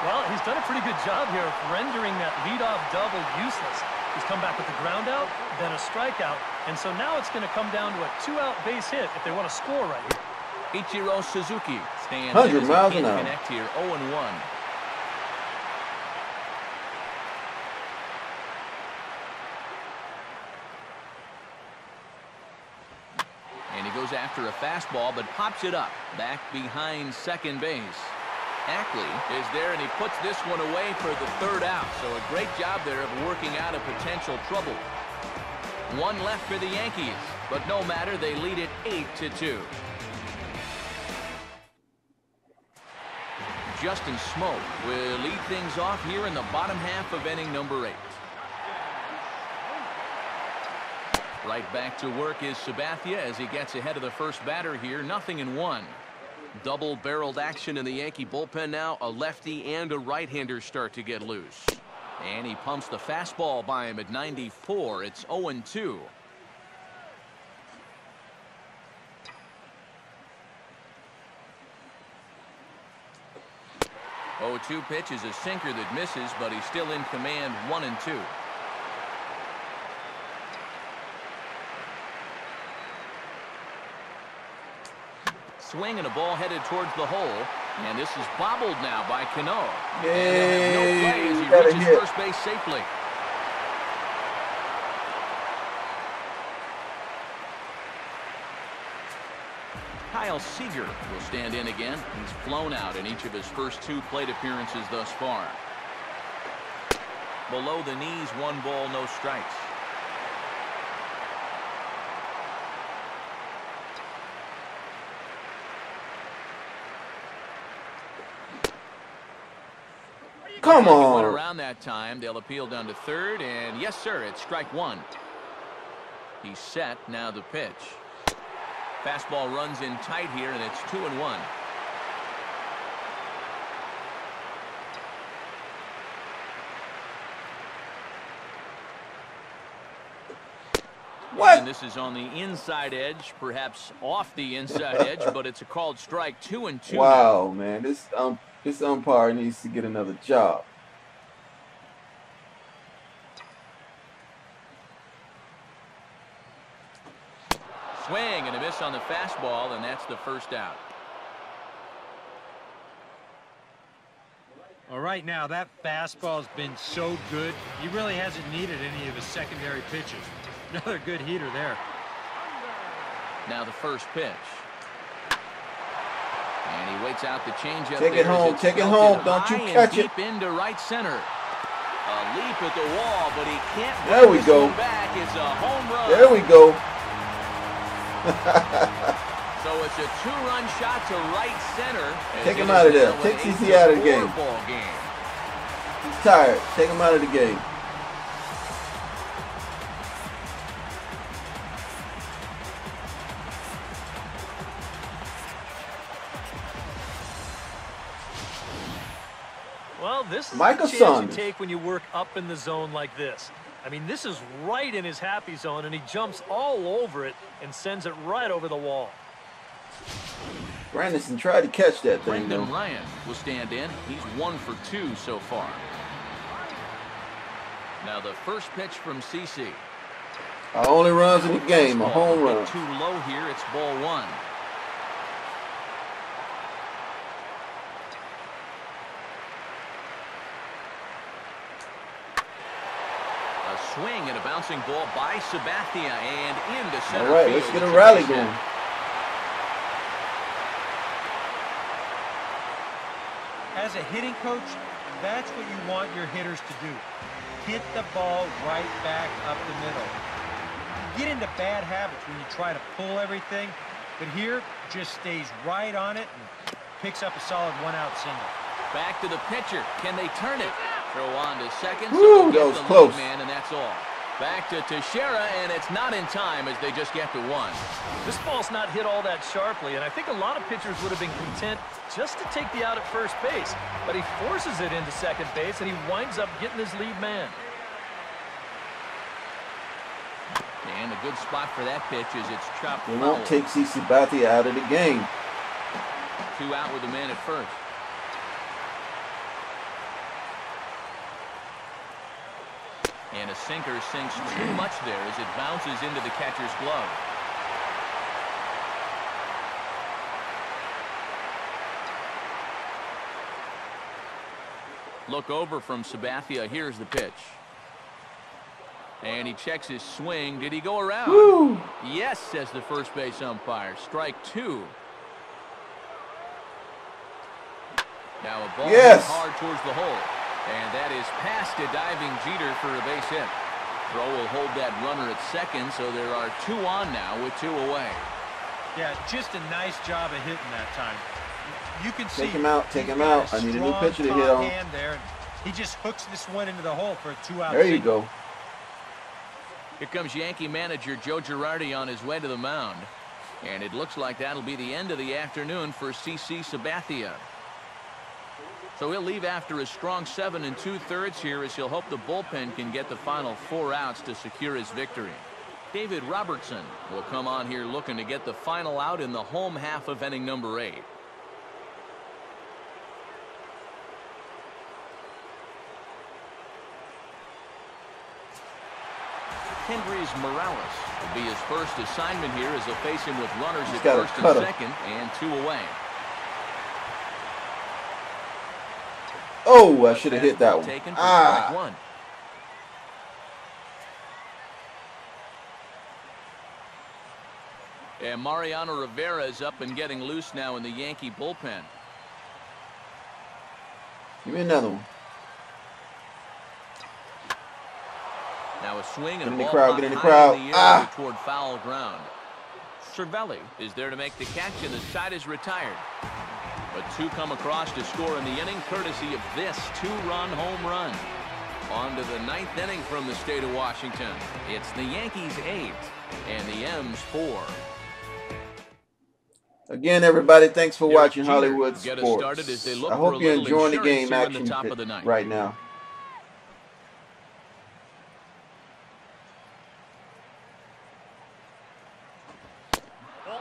Well, he's done a pretty good job here of rendering that leadoff double useless. He's come back with a ground out, then a strikeout, and so now it's going to come down to a two-out base hit if they want to score right here. Ichiro Suzuki stands 100 in miles as he an hour. can't connect here, 0-1. And he goes after a fastball, but pops it up back behind second base. Ackley is there, and he puts this one away for the third out. So a great job there of working out a potential trouble. One left for the Yankees, but no matter, they lead it 8-2. Justin Smoke will lead things off here in the bottom half of inning number 8. Right back to work is Sabathia as he gets ahead of the first batter here. 0-1. Double-barreled action in the Yankee bullpen now. A lefty and a right-hander start to get loose. And he pumps the fastball by him at 94. It's 0-2. Oh, 2 pitch is a sinker that misses, but he's still in command. 1-2. Swing and a ball headed towards the hole, and this is bobbled now by Cano. Yay, no play as he got a reaches hit. first base safely. Kyle Seager will stand in again. He's flown out in each of his first 2 plate appearances thus far. Below the knees, 1 ball, no strikes. Come Went on. around that time. They'll appeal down to third, and yes, sir, it's strike 1. He's set. Now the pitch. Fastball runs in tight here, and it's 2-1. What? And this is on the inside edge, perhaps off the inside edge, but it's a called strike. 2-2. Wow, man, this umpire needs to get another job. Swing and a miss on the fastball, and that's the first out. All right, now that fastball's been so good, he really hasn't needed any of his secondary pitches. Another good heater there. Now the first pitch. And he waits out the changeup. Take it home, take it home. Don't you catch it. Deep into right center. A leap at the wall, but he can't. There we go. Back. It's a home run. There we go. So it's a 2-run shot to right center. Take him out of there. Take CC out of the game. He's tired. Take him out of the game. Well, this is Michael the chance Saunders. you take when you work up in the zone like this. I mean, this is right in his happy zone, and he jumps all over it and sends it right over the wall. Granderson tried to catch that thing, Brendan though. Ryan will stand in. He's 1 for 2 so far. Now the first pitch from CC. Our only runs in the game, a home run. Too low here. It's ball 1. Swing and a bouncing ball by Sabathia and into center All right, field. let's get a It's rally base hit. going. As a hitting coach, that's what you want your hitters to do. Hit the ball right back up the middle. You get into bad habits when you try to pull everything, but here, just stays right on it and picks up a solid one-out single. Back to the pitcher. Can they turn it? Throw on to second. Woo, so that was the close. Man, and that's all. Back to Teixeira, and it's not in time as they just get to one. This ball's not hit all that sharply, and I think a lot of pitchers would have been content just to take the out at first base. But he forces it into second base, and he winds up getting his lead man. And a good spot for that pitch is it's chopped They foul. won't take Sabathia out of the game. 2 out with the man at first. And a sinker sinks too much there as it bounces into the catcher's glove. Look over from Sabathia. Here's the pitch. And he checks his swing. Did he go around? Woo. Yes, says the first base umpire. Strike 2. Now a ball Yes. hard towards the hole. And that is past a diving Jeter for a base hit. Throw will hold that runner at second, so there are 2 on now with 2 away. Yeah, just a nice job of hitting that time. You can see. Take him out. Take him out. I need a new pitcher to hit on. Hand there, and he just hooks this one into the hole for a 2-out. There you go. Here comes Yankee manager Joe Girardi on his way to the mound. And it looks like that'll be the end of the afternoon for CC Sabathia. So he'll leave after a strong 7 2/3 here as he'll hope the bullpen can get the final 4 outs to secure his victory. David Robertson will come on here looking to get the final out in the home half of inning number 8. Kendrys Morales will be his first assignment here as he'll face him with runners at first and second and 2 away. Oh, I should have hit that one. Taken for strike 1. And Mariano Rivera is up and getting loose now in the Yankee bullpen. Give me another one. Now a swing and a Get in the ball crowd, high get in the in crowd. the air toward foul ground. Cervelli is there to make the catch, and the side is retired. But 2 come across to score in the inning, courtesy of this 2-run home run. On to the 9th inning from the state of Washington. It's the Yankees 8 and the M's 4. Again, everybody, thanks for watching Jeter Hollywood get us Sports. started as they look I for hope a you're little enjoying the insurance game here in the action top of the ninth. right now.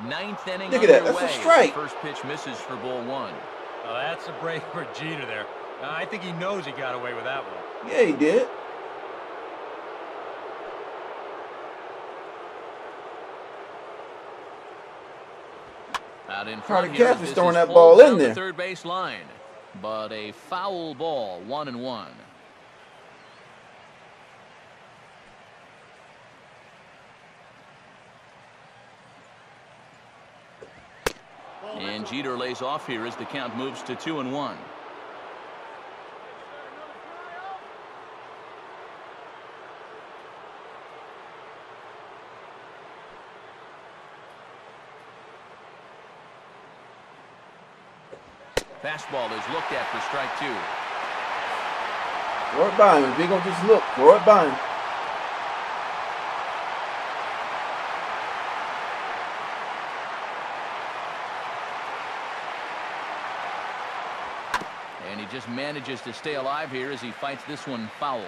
Ninth inning Look at that. underway. That's a strike. First pitch misses for ball 1. Oh, that's a break for Jeter there. I think he knows he got away with that one. Yeah, he did. Out in Carter front here, Cash was this throwing is that pulled ball in down the there. third base line, but a foul ball, 1-1. And Jeter lays off here as the count moves to 2-1. Fastball is looked at for strike 2. Throw it by him. If you're going to just look, throw it by him. And he just manages to stay alive here as he fights this one foul.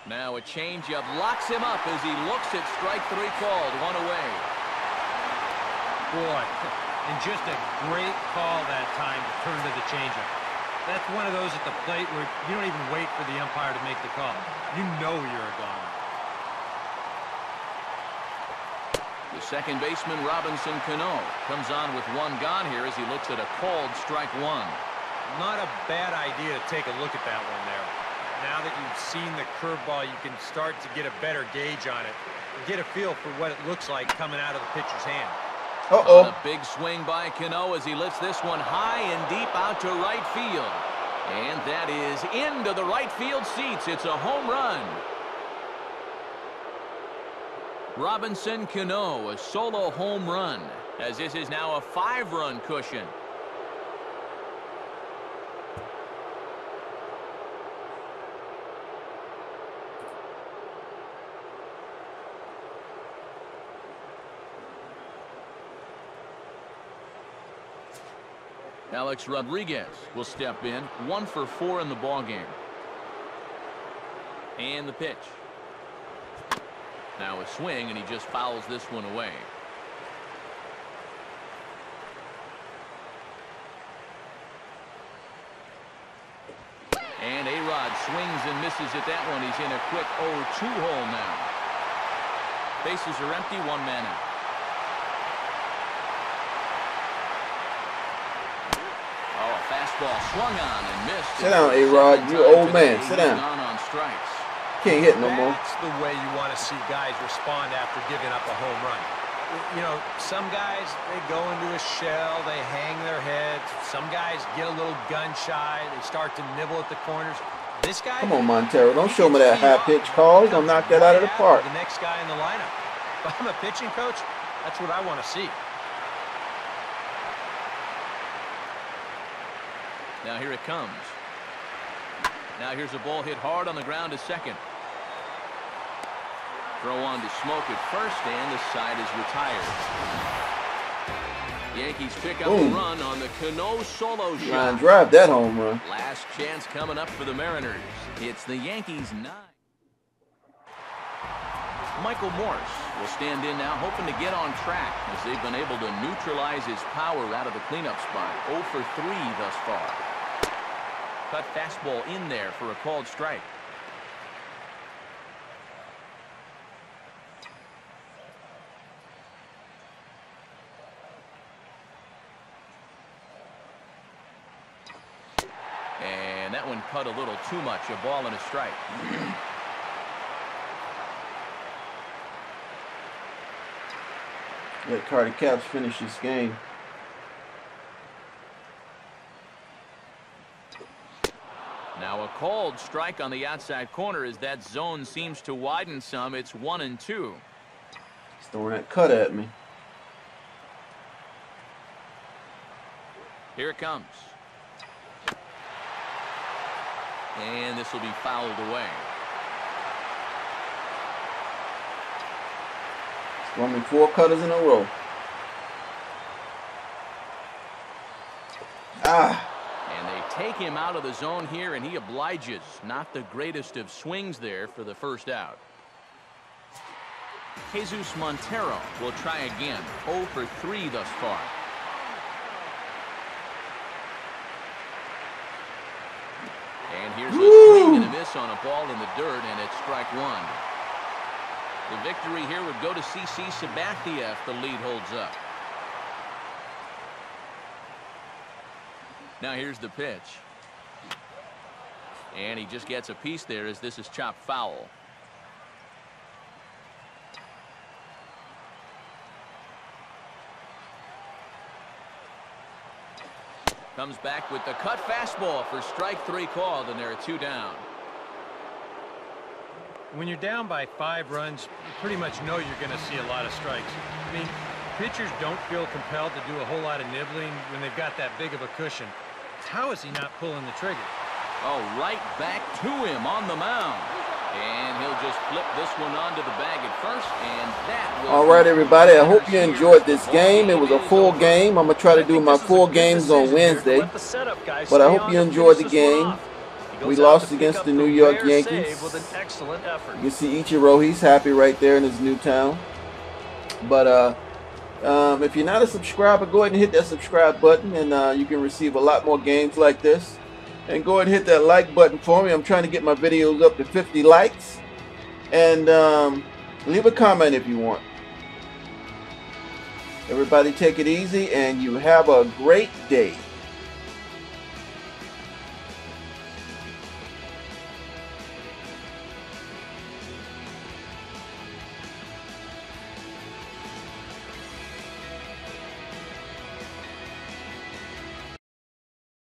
Now a changeup locks him up as he looks at strike 3 called. 1 away. Boy, and just a great call that time to turn to the changeup. That's one of those at the plate where you don't even wait for the umpire to make the call. You know you're a goner. The second baseman, Robinson Cano, comes on with 1 gone here as he looks at a called strike 1. Not a bad idea to take a look at that one there. Now that you've seen the curveball, you can start to get a better gauge on it. Get a feel for what it looks like coming out of the pitcher's hand. On a big swing by Cano as he lifts this one high and deep out to right field. And that is into the right field seats. It's a home run. Robinson Cano, a solo home run, as this is now a 5-run cushion. Alex Rodriguez will step in, 1 for 4 in the ballgame. And the pitch. Now a swing, and he just fouls this one away. And A-Rod swings and misses at that one. He's in a quick 0-2 hole now. Bases are empty, 1 man out. Oh, a fastball swung on and missed. Sit down, A-Rod. You old man. Sit down. On strikes. Can't hit no more. That's the way you want to see guys respond after giving up a home run. You know, some guys, they go into a shell, they hang their heads. Some guys get a little gun shy, they start to nibble at the corners. This guy, come on, Montero, don't show me that high pitch call. He's gonna knock that out of the park. The next guy in the lineup. If I'm a pitching coach, that's what I want to see. Now here it comes. Now here's a ball hit hard on the ground to second. Throw on to Smoke at first, and the side is retired. Yankees pick up a run on the Cano solo shot. Line drive that home run. Last chance coming up for the Mariners. It's the Yankees 9. Michael Morse will stand in now, hoping to get on track as they've been able to neutralize his power out of the cleanup spot. 0 for 3 thus far. Cut fastball in there for a called strike. And that one cut a little too much. A ball and a strike. Let Carter Capps finish this game. Now a called strike on the outside corner as that zone seems to widen some. It's 1-2. He's throwing that cut at me. Here it comes. And this will be fouled away. He's throwing me 4 cutters in a row. And they take him out of the zone here, and he obliges. Not the greatest of swings there for the first out. Jesus Montero will try again. 0 for 3 thus far. And here's a swing and a miss on a ball in the dirt, and it's strike 1. The victory here would go to CC Sabathia if the lead holds up. Now here's the pitch. And he just gets a piece there as this is chopped foul. Comes back with the cut fastball for strike 3 called, and there are 2 down. When you're down by 5 runs, you pretty much know you're going to see a lot of strikes. I mean, pitchers don't feel compelled to do a whole lot of nibbling when they've got that big of a cushion. How is he not pulling the trigger? Oh, right back to him on the mound. And he'll just flip this one onto the bag at first, and that will... All right, everybody, I hope you enjoyed this game. It was a full game. I'm going to try to do my full games on Wednesday. But I hope you enjoyed the game. We lost against the New York Yankees. You can see Ichiro. He's happy right there in his new town. But if you're not a subscriber, go ahead and hit that subscribe button, and you can receive a lot more games like this. And go ahead and hit that like button for me. I'm trying to get my videos up to 50 likes. And leave a comment if you want. Everybody take it easy, and you have a great day.